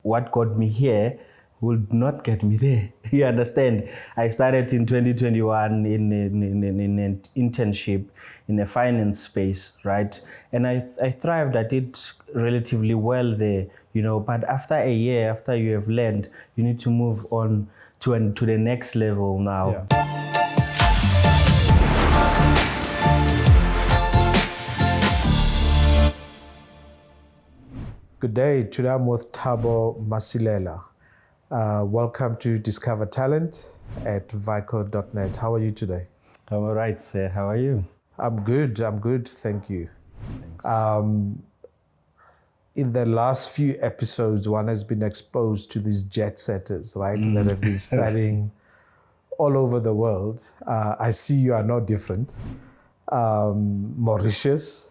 what got me here would not get me there. You understand? I started in 2021 in an internship in a finance space, right? And I thrived at it relatively well there, but after a year, after you have learned, you need to move on to the next level now. Yeah. Good day. Today I'm with Thabo Masilela. Welcome to Discover Talent at Vico.net. How are you today? I'm all right, sir. How are you? I'm good. Thank you. Thanks. In the last few episodes, one has been exposed to these jet setters, right, that have been studying all over the world. I see you are no different. Mauritius.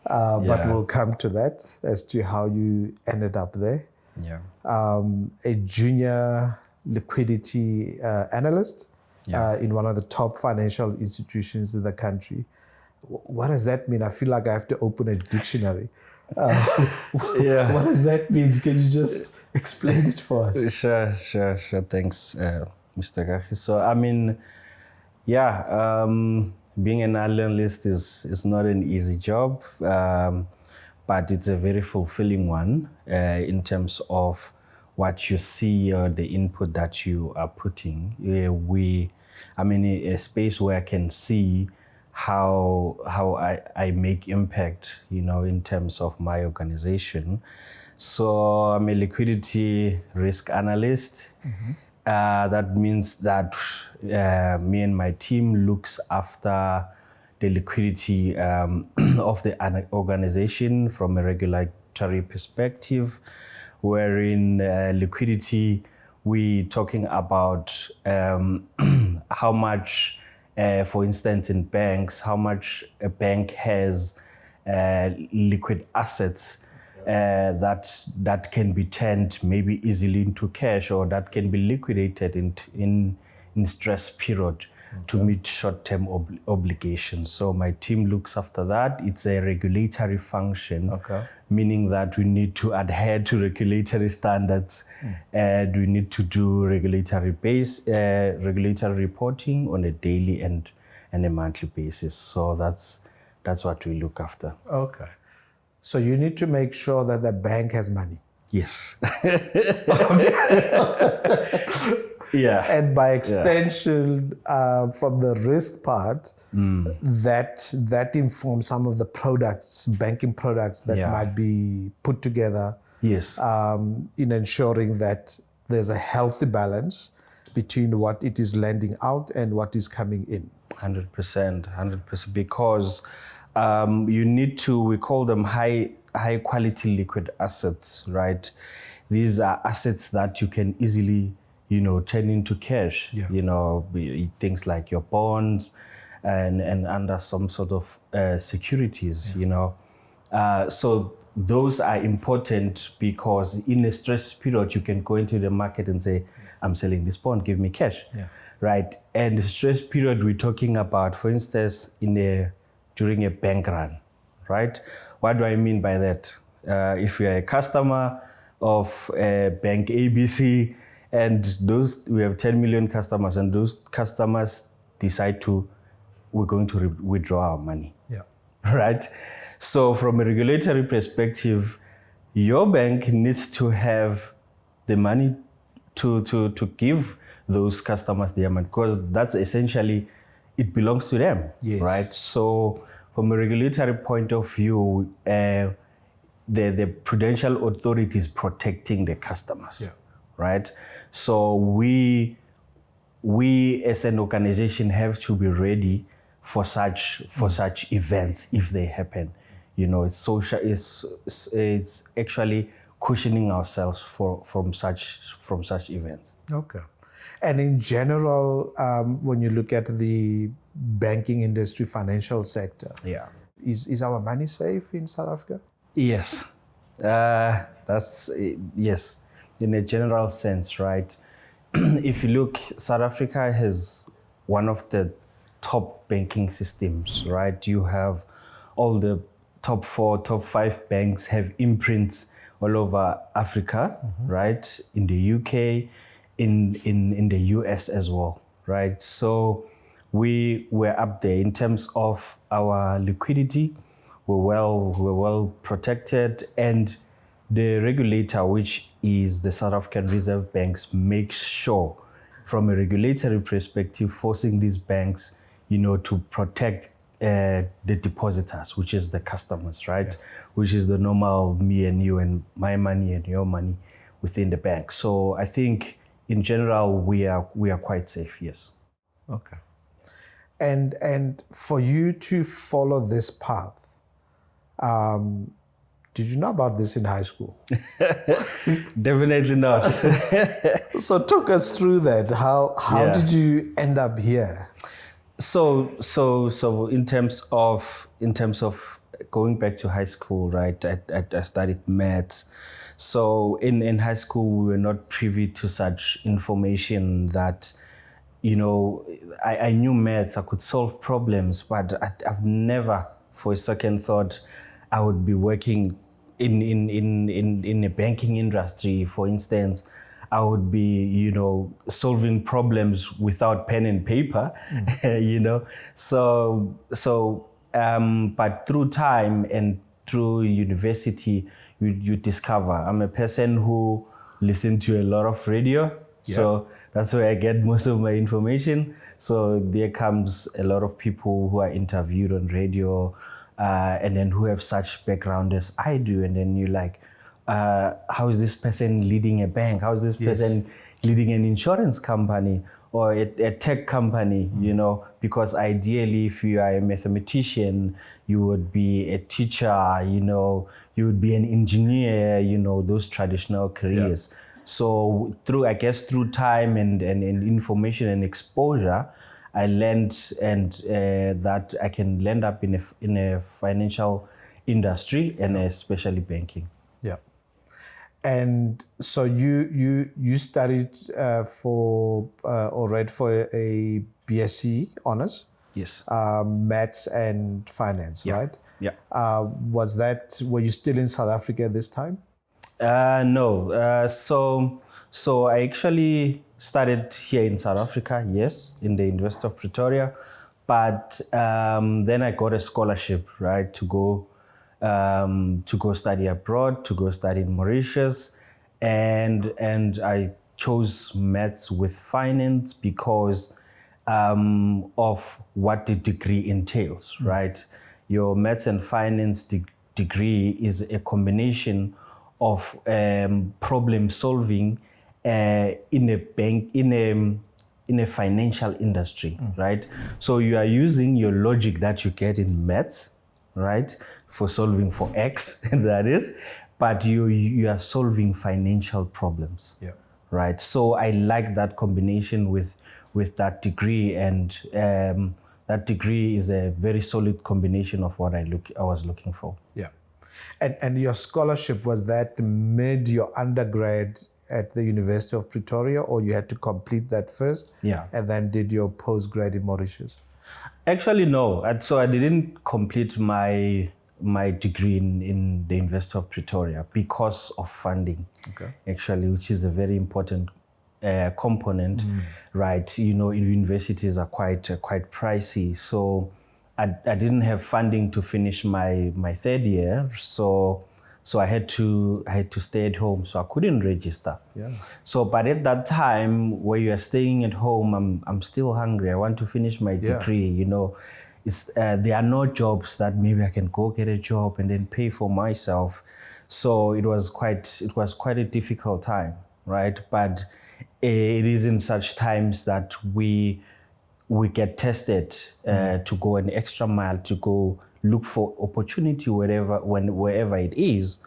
But we'll come to that as to how you ended up there. Yeah. A junior liquidity analyst in one of the top financial institutions in the country. What does that mean? I feel like I have to open a dictionary. What does that mean? Can you just explain it for us? Sure. Thanks, Mr. Gachi. So, being an analyst is not an easy job, but it's a very fulfilling one in terms of what you see or the input that you are putting. I'm in a space where I can see how I make impact, in terms of my organization. So I'm a liquidity risk analyst. Mm-hmm. That means that me and my team looks after the liquidity of the organization from a regulatory perspective, wherein liquidity, we're talking about how much, for instance, in banks, how much a bank has liquid assets that can be turned maybe easily into cash, or that can be liquidated in stress period to meet short-term obligations. So my team looks after that. It's a regulatory function, meaning that we need to adhere to regulatory standards, and we need to do regulatory reporting on a daily and a monthly basis. So that's what we look after. Okay. So you need to make sure that the bank has money. Yes. Yeah. And by extension, from the risk part, that informs some of the products, banking products that might be put together. Yes. In ensuring that there's a healthy balance between what it is lending out and what is coming in. 100%, because you need to, we call them high quality liquid assets, right? These are assets that you can easily, turn into cash, things like your bonds and under some sort of securities, So those are important because in a stress period, you can go into the market and say, I'm selling this bond, give me cash, right? And the stress period we're talking about, for instance, during a bank run, right? What do I mean by that? If you're a customer of Bank ABC, and we have 10 million customers, and those customers decide we're going to withdraw our money, right? So from a regulatory perspective, your bank needs to have the money to give those customers their money, because that's essentially, it belongs to them, right? So from a regulatory point of view, the prudential authority is protecting the customers, right? So we as an organization have to be ready for such events if they happen. It's social. It's actually cushioning ourselves from such events. Okay. And in general, when you look at the banking industry, financial sector, is our money safe in South Africa? Yes, yes, in a general sense, right? If you look, South Africa has one of the top banking systems, right? You have all the top 4, top 5 banks have imprints all over Africa, right? In the UK, in the US as well, right? So we were up there in terms of our liquidity. We're well protected, and the regulator, which is the South African Reserve Banks, makes sure, from a regulatory perspective, forcing these banks, to protect the depositors, which is the customers, right? Which is the normal me and you and my money and your money within the bank. So I think in general we are quite safe. Yes. Okay. And for you to follow this path, did you know about this in high school? Definitely not. So talk us through that. How did you end up here? So in terms of going back to high school, right? I studied maths. So in high school, we were not privy to such information that, I knew maths, I could solve problems, but I've never for a second thought I would be working in a banking industry, for instance. I would be, solving problems without pen and paper, but through time and through university, you discover. I'm a person who listened to a lot of radio, so that's where I get most of my information. So there comes a lot of people who are interviewed on radio, and then who have such background as I do, and then you're like, how is this person leading a bank? How is this person leading an insurance company or a tech company? Because ideally, if you are a mathematician, you would be a teacher, you would be an engineer, those traditional careers. Yeah. So through time and information and exposure, I learned that I can land up in a financial industry and especially banking. Yeah. And so you studied or read for a BSc honors? Yes. Maths and finance, right? Yeah. Were you still in South Africa at this time? No. So I actually started here in South Africa, yes, in the University of Pretoria, but then I got a scholarship, right, to go study abroad, to go study in Mauritius, and I chose maths with finance because of what the degree entails, right? Your maths and finance degree is a combination of problem solving in a financial industry, right? So you are using your logic that you get in maths, right, for solving for X, that is, but you are solving financial problems, right? So I like that combination with that degree, and that degree is a very solid combination of what I was looking for. Yeah. And your scholarship, was that mid your undergrad at the University of Pretoria, or you had to complete that first? Yeah. And then did your postgrad in Mauritius? Actually, no. So I didn't complete my degree in the University of Pretoria because of funding, actually, which is a very important component, right? Universities are quite pricey. So I didn't have funding to finish my third year, so I had to stay at home, so I couldn't register. Yeah. So, but at that time, where you are staying at home, I'm still hungry. I want to finish my degree. There are no jobs that maybe I can go get a job and then pay for myself. So it was quite a difficult time, right? But it is in such times that we get tested to go an extra mile, to go look for opportunity wherever it is.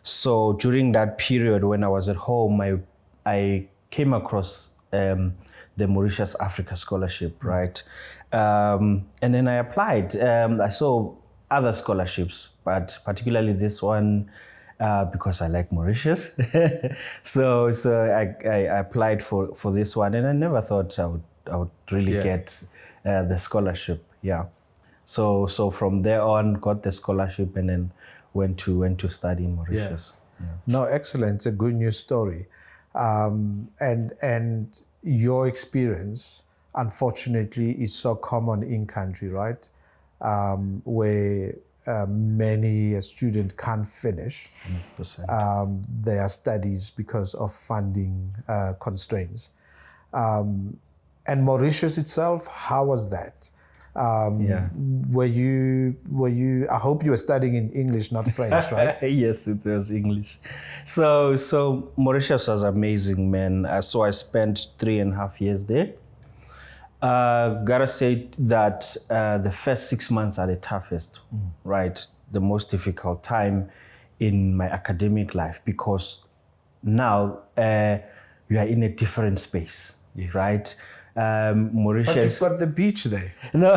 So during that period when I was at home, I came across the Mauritius Africa Scholarship, right? And then I applied. I saw other scholarships, but particularly this one, because I like Mauritius. so I applied for this one, and I never thought I would really get the scholarship. Yeah. So from there on, got the scholarship, and then went to study in Mauritius. No, excellent. It's a good news story. And your experience, unfortunately, is so common in country, right? Where many students can't finish 100%. their studies because of funding constraints. And Mauritius itself, how was that? Were you, I hope you were studying in English, not French, right? Yes, it was English. So Mauritius was amazing, man. So I spent 3.5 years there. Gotta say that the first 6 months are the toughest, right? The most difficult time in my academic life, because now you are in a different space, right? Mauritius. But you've got the beach there. No,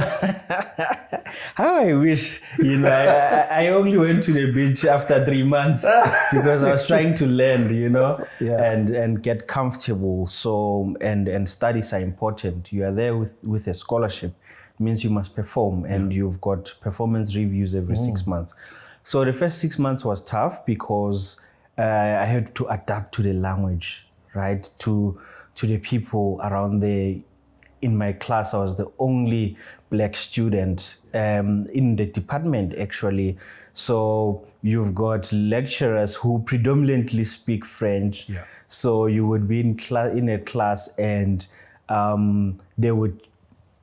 how I wish, I only went to the beach after 3 months because I was trying to learn, and get comfortable. So, and studies are important. You are there with a scholarship. It means you must perform, and you've got performance reviews every 6 months. So the first 6 months was tough because I had to adapt to the language, right? To the people around there. In my class, I was the only black student in the department, actually. So you've got lecturers who predominantly speak French. Yeah. So you would be in a class, and they would,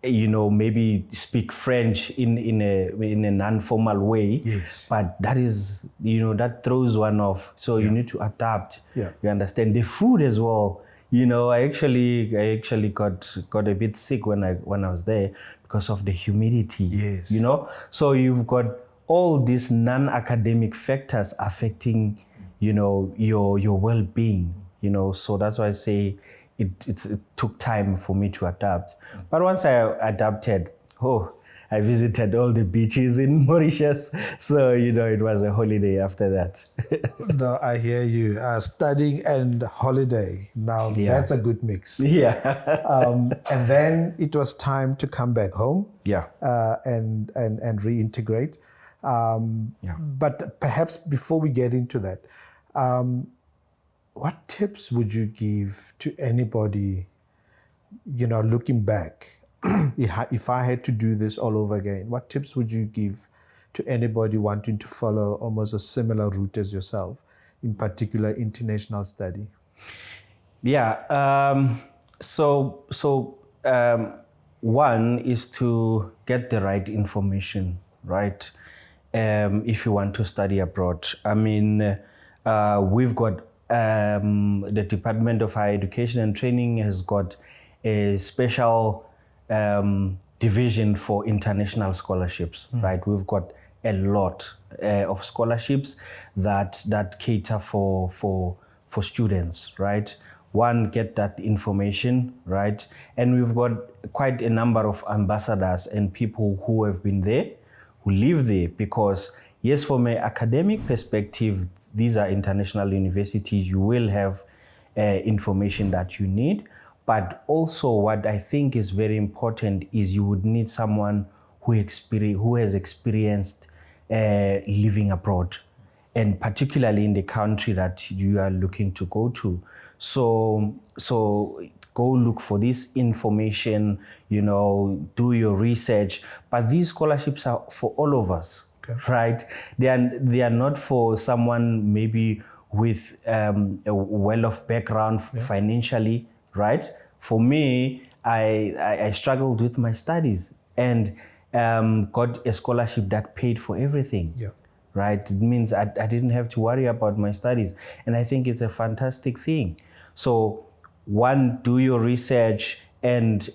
maybe speak French in a non-formal way. Yes. But that is, that throws one off. So you need to adapt. Yeah. You understand the food as well. I actually got a bit sick when I was there because of the humidity. Yes. So you've got all these non-academic factors affecting, your well-being. So that's why I say it took time for me to adapt. But once I adapted, I visited all the beaches in Mauritius. So, it was a holiday after that. No, I hear you. Studying and holiday. Now, that's a good mix. Yeah. And then it was time to come back home. Yeah. And reintegrate. But perhaps before we get into that, what tips would you give to anybody, looking back? If I had to do this all over again, what tips would you give to anybody wanting to follow almost a similar route as yourself, in particular international study? Yeah. One is to get the right information, right? If you want to study abroad. I mean, we've got the Department of Higher Education and Training has got a special division for international scholarships, right? We've got a lot of scholarships that cater for students, right? One, get that information, right? And we've got quite a number of ambassadors and people who have been there, who live there, because yes, from an academic perspective, these are international universities. You will have information that you need. But also what I think is very important is you would need someone who has experienced living abroad, and particularly in the country that you are looking to go to. So go look for this information, do your research. But these scholarships are for all of us, right? They are not for someone maybe with a well-off background financially, right? For me, I struggled with my studies and got a scholarship that paid for everything. Yeah. Right? It means I didn't have to worry about my studies. And I think it's a fantastic thing. So one, do your research and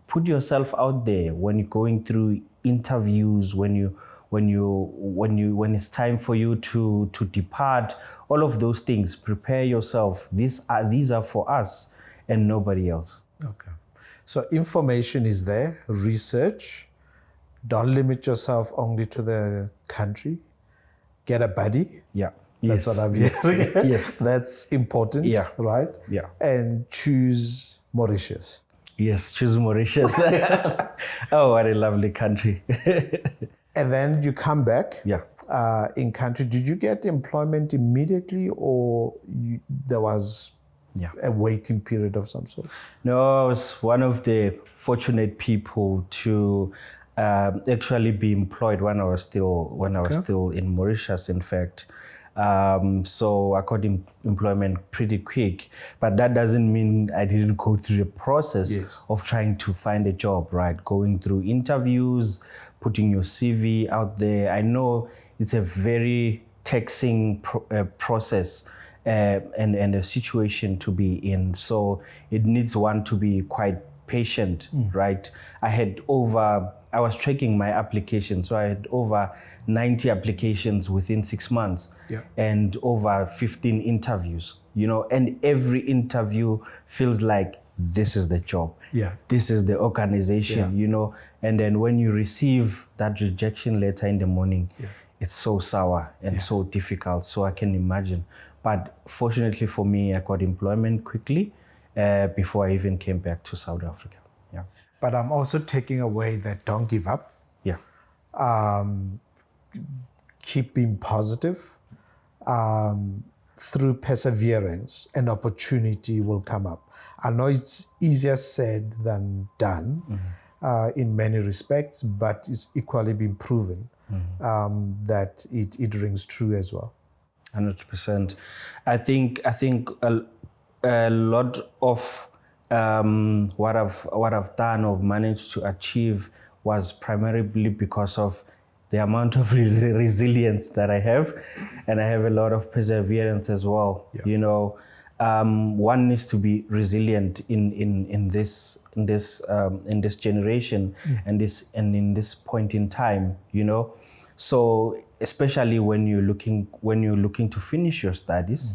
put yourself out there when you're going through interviews, when it's time for you to depart, all of those things. Prepare yourself. These are for us and nobody else. Okay. So information is there, research. Don't limit yourself only to the country. Get a buddy. Yeah. That's what I'm hearing. Yes. That's important, right? Yeah. And choose Mauritius. Yes, choose Mauritius. Oh, what a lovely country. And then you come back. Yeah. in country, did you get employment immediately, or there was a waiting period of some sort? No, I was one of the fortunate people to actually be employed when I was still in Mauritius, in fact. So I got employment pretty quick, but that doesn't mean I didn't go through the process of trying to find a job, right? Going through interviews, putting your CV out there. I know it's a very taxing process and a situation to be in. So it needs one to be quite patient, right? I was tracking my applications, so I had over 90 applications within 6 months and over 15 interviews, and every interview feels like this is the job. This is the organization, and then when you receive that rejection letter in the morning, it's so sour and so difficult. So I can imagine. But fortunately for me, I got employment quickly before I even came back to South Africa. Yeah. But I'm also taking away that don't give up. Yeah. Keep being positive. Through perseverance, an opportunity will come up. I know it's easier said than done in many respects, but it's equally been proven that it rings true as well. 100%. I think a lot of what I've done or managed to achieve was primarily because of the amount of resilience that I have, and I have a lot of perseverance as well. One needs to be resilient in this generation and in this point in time. So especially when you're looking to finish your studies,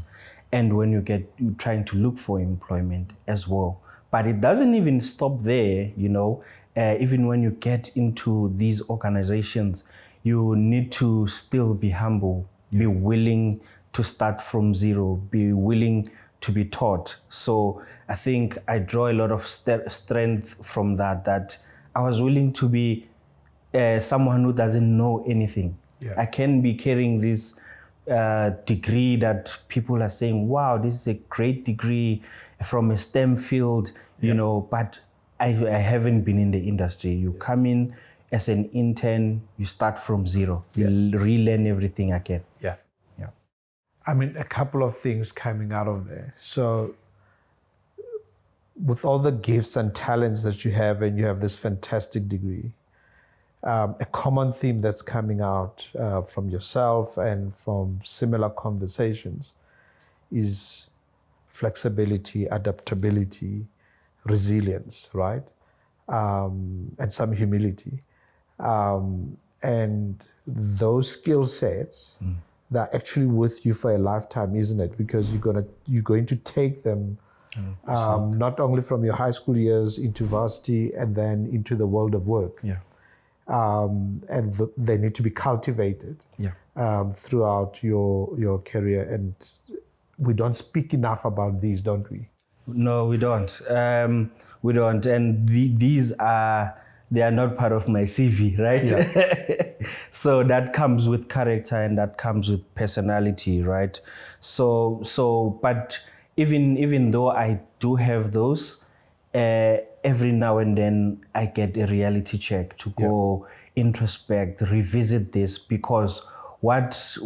and when you're trying to look for employment as well. But it doesn't even stop there. Even when you get into these organizations, you need to still be humble, be willing to start from zero, be willing to be taught. So I think I draw a lot of strength from that I was willing to be someone who doesn't know anything. I can be carrying this degree that people are saying, wow, this is a great degree from a STEM field, but I haven't been in the industry. You come in as an intern, you start from zero. You relearn everything again. Yeah. I mean, a couple of things coming out of there. So with all the gifts and talents that you have, and you have this fantastic degree, a common theme that's coming out from yourself and from similar conversations is flexibility, adaptability, resilience, right? And some humility. And those skill sets, they're actually with you for a lifetime, isn't it? Because you're going to take them not only from your high school years into varsity and then into the world of work. And they need to be cultivated throughout your career. And we don't speak enough about these, don't we? No, we don't. We don't. And they are not part of my CV, right? So that comes with character and that comes with personality, right? So, but even though I do have those, every now and then I get a reality check to go introspect, revisit this, because what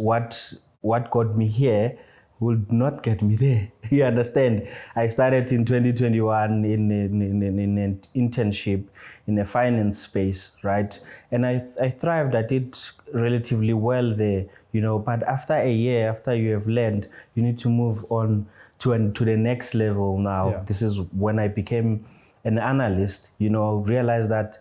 got me here would not get me there. You understand? I started in 2021 in an internship in a finance space, right? And I thrived. I did relatively well there, but after a year, after you have learned, you need to move on to the next level now. This is when I became an analyst, realized that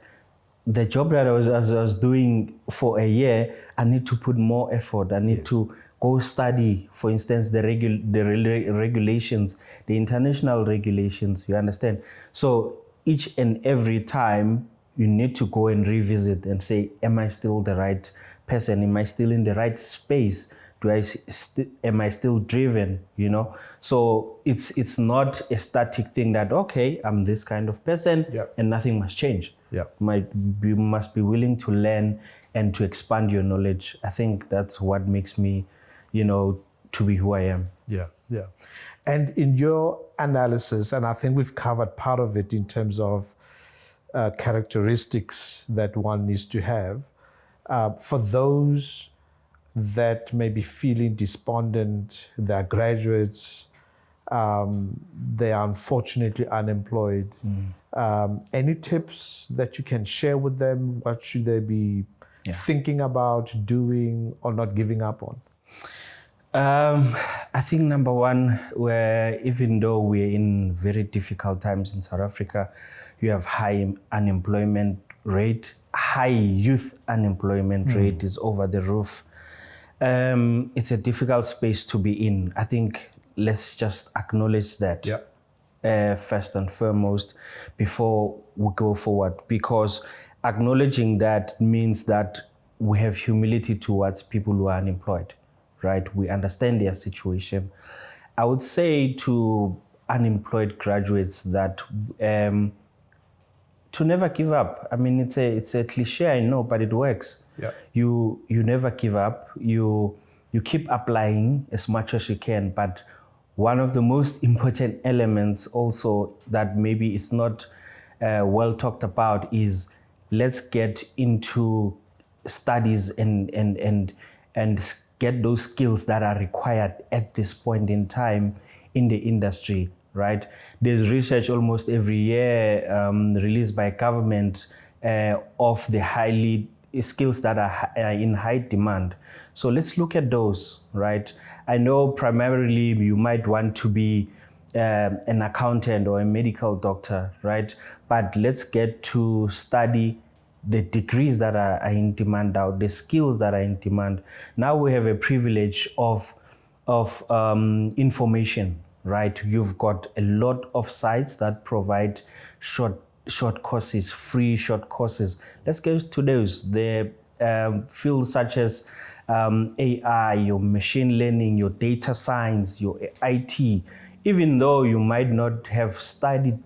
the job that I was doing for a year, I need to put more effort. I need to go study, for instance, the regulations, the international regulations, you understand? So each and every time you need to go and revisit and say, am I still the right person? Am I still in the right space? Am I still driven, So it's not a static thing that, okay, I'm this kind of person and nothing must change. You must be willing to learn and to expand your knowledge. I think that's what makes me, to be who I am. Yeah, yeah. And in your analysis, and I think we've covered part of it in terms of characteristics that one needs to have, for those that may be feeling despondent, they're graduates, they are unfortunately unemployed. Any tips that you can share with them? What should they be thinking about, doing, or not giving up on? I think number one, where even though we're in very difficult times in South Africa, you have high unemployment rate, high youth unemployment rate is over the roof. It's a difficult space to be in. I think let's just acknowledge that first and foremost before we go forward, because acknowledging that means that we have humility towards people who are unemployed, right? We understand their situation. I would say to unemployed graduates that to never give up. I mean, it's a cliche, I know, but it works. Yeah. You never give up. You keep applying as much as you can. But one of the most important elements also that maybe it's not well talked about is let's get into studies and get those skills that are required at this point in time in the industry, right? There's research almost every year released by government of the highly skills that are in high demand. So let's look at those, right? I know primarily you might want to be an accountant or a medical doctor, right? But let's get to study the degrees that are in demand out, the skills that are in demand. Now we have a privilege of information, right? You've got a lot of sites that provide short courses, free short courses. Let's go to those. The fields such as AI, your machine learning, your data science, your IT, even though you might not have studied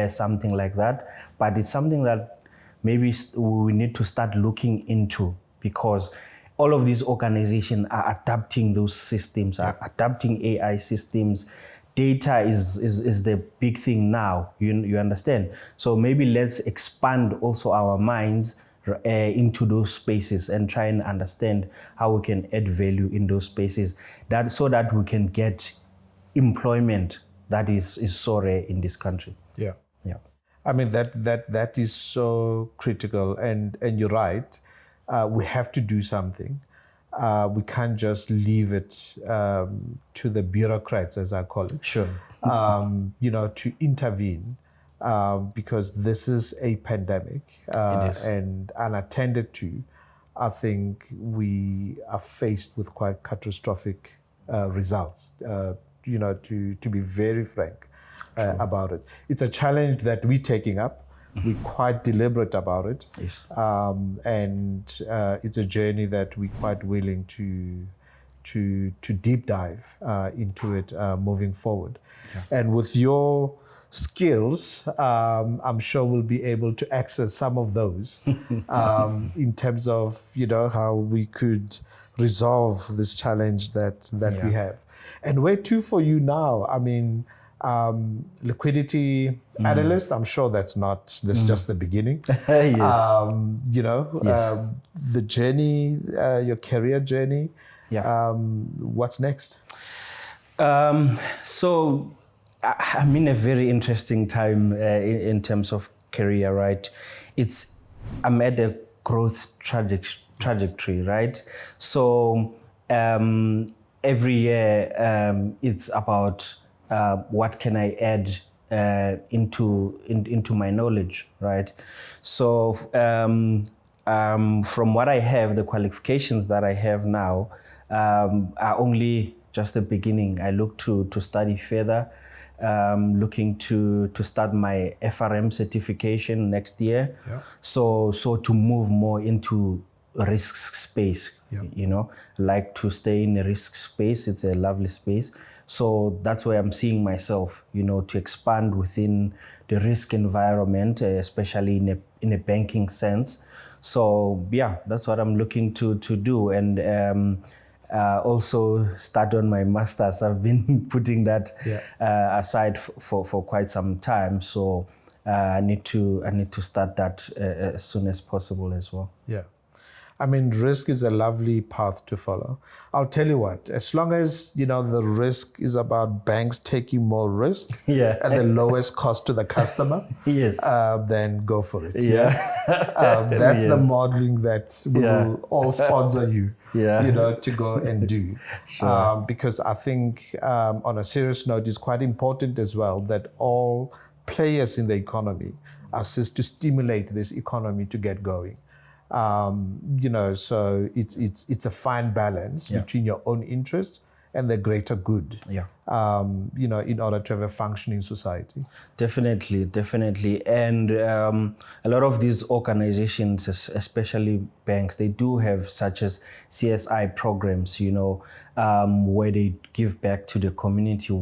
something like that, but it's something that maybe we need to start looking into, because all of these organizations are adapting those systems, are adapting AI systems. Data is the big thing now, you understand? So maybe let's expand also our minds into those spaces and try and understand how we can add value in those spaces, so that we can get employment that is so rare in this country. Yeah. Yeah. I mean, that is so critical, and you're right. We have to do something. We can't just leave it to the bureaucrats, as I call it. Sure. To intervene, because this is a pandemic, It is. and unattended to, I think we are faced with quite catastrophic results. To be very frank about it, it's a challenge that we're taking up. We're quite deliberate about it. Yes. And it's a journey that we're quite willing to deep dive into it moving forward. Yeah. And with your skills, I'm sure we'll be able to access some of those in terms of how we could resolve this challenge that we have. And where to for you now? I mean, Liquidity Analyst, I'm sure that's just the beginning. Yes. Yes. The journey, your career journey. Yeah. What's next? So I'm in a very interesting time in terms of career, right? I'm at a growth trajectory, right? So every year it's about what can I add into my knowledge, right? So from what I have, the qualifications that I have now are only just the beginning. I look to study further, looking to start my FRM certification next year. Yeah. So to move more into risk space, like to stay in a risk space. It's a lovely space. So that's where I'm seeing myself, to expand within the risk environment, especially in a banking sense. So yeah, that's what I'm looking to do, and also start on my masters. I've been putting that aside for quite some time. So I need to start that as soon as possible as well. Yeah. I mean, risk is a lovely path to follow. I'll tell you what, as long as, the risk is about banks taking more risk at the lowest cost to the customer, Yes. Then go for it. Yeah. That's the Yes. modeling that will all sponsor you, to go and do. Sure. Because I think, on a serious note, it's quite important as well that all players in the economy assist to stimulate this economy to get going. So it's a fine balance between your own interest and the greater good. Yeah. In order to have a functioning society. Definitely. And a lot of these organizations, especially banks, they do have such as CSI programs, where they give back to the community,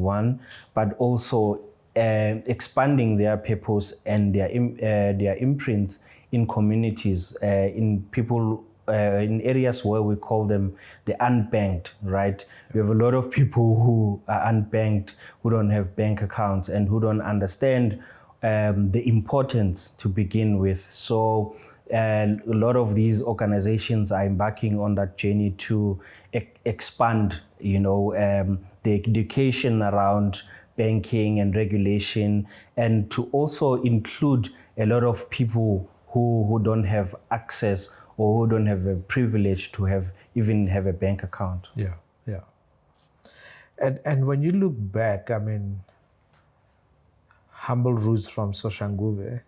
but also expanding their purpose and their imprints in communities, in people, in areas where we call them the unbanked, right? We have a lot of people who are unbanked, who don't have bank accounts, and who don't understand the importance to begin with. So a lot of these organizations are embarking on that journey to expand, the education around banking and regulation, and to also include a lot of people who don't have access or who don't have a privilege to even have a bank account. Yeah. And when you look back, I mean, humble roots from Soshanguve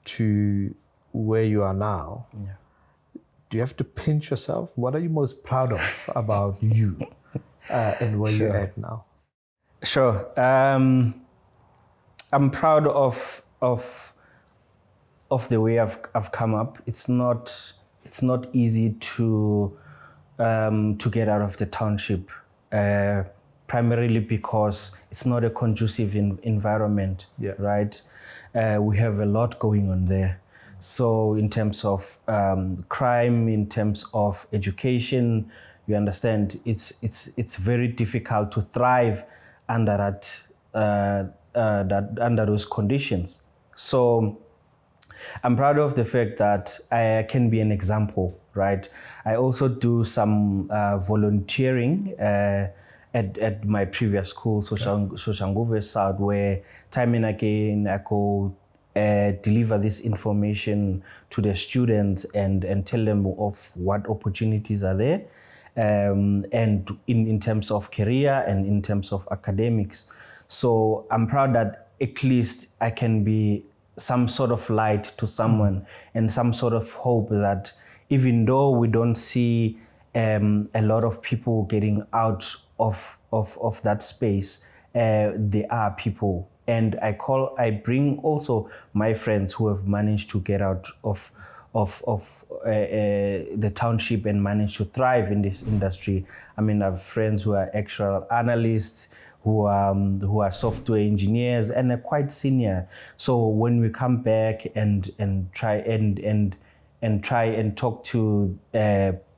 to where you are now, do you have to pinch yourself? What are you most proud of about you and where you're at now? Sure. I'm proud of the way I've come up. It's not easy to get out of the township, primarily because it's not a conducive environment, right? We have a lot going on there. So in terms of crime, in terms of education, you understand, it's very difficult to thrive under under those conditions. So I'm proud of the fact that I can be an example, right? I also do some volunteering at my previous school, Soshanguve South, where time and again I go deliver this information to the students and tell them of what opportunities are there, and in terms of career and in terms of academics. So I'm proud that at least I can be some sort of light to someone and some sort of hope that even though we don't see a lot of people getting out of that space, there are people. And I bring also my friends who have managed to get out of the township and manage to thrive in this industry. I mean, I have friends who are actual analysts, who are software engineers, and are quite senior. So when we come back and try and talk to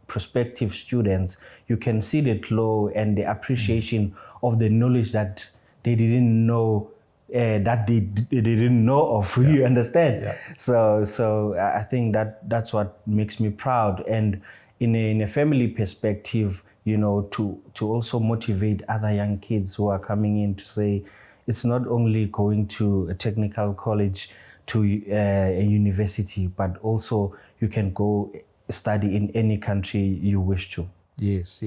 prospective students, you can see the glow and the appreciation of the knowledge that they didn't know. That they didn't know of, you understand? Yeah. So I think that's what makes me proud, and in a family perspective, to also motivate other young kids who are coming in to say, it's not only going to a technical college, to a university, but also you can go study in any country you wish to. Yes.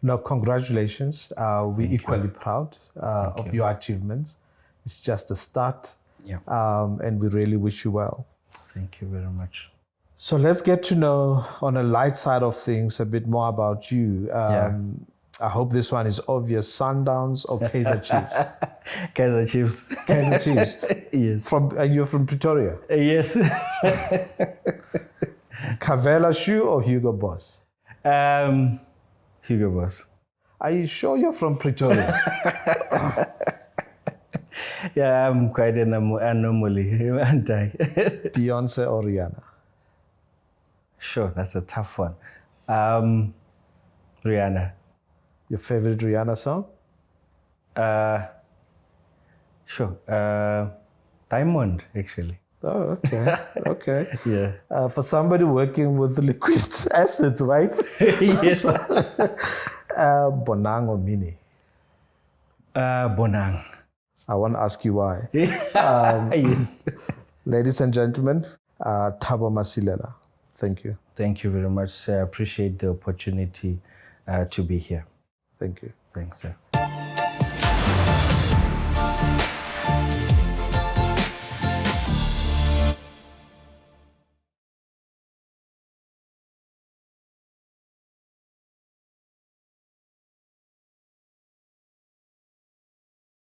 Now, congratulations. We're equally proud of your achievements. It's just a start, and we really wish you well. Thank you very much. So let's get to know, on a light side of things, a bit more about you. I hope this one is obvious. Sundowns or Kaizer Chiefs? Kaizer Chiefs. Kaizer Chiefs? Yes. And you're from Pretoria? Yes. Cavella Shoe or Hugo Boss? Hugo Boss. Are you sure you're from Pretoria? Yeah, I'm quite an anomaly, aren't I? Beyonce or Rihanna? Sure, that's a tough one. Rihanna. Your favorite Rihanna song? Sure. Diamond, actually. Oh, okay. Okay. Yeah. For somebody working with liquid assets, right? Yes. Bonang or Mini? Bonang. I want to ask you why. Yes. Ladies and gentlemen, Thabo Masilela. Thank you. Thank you very much, sir. I appreciate the opportunity to be here. Thank you. Thanks, sir.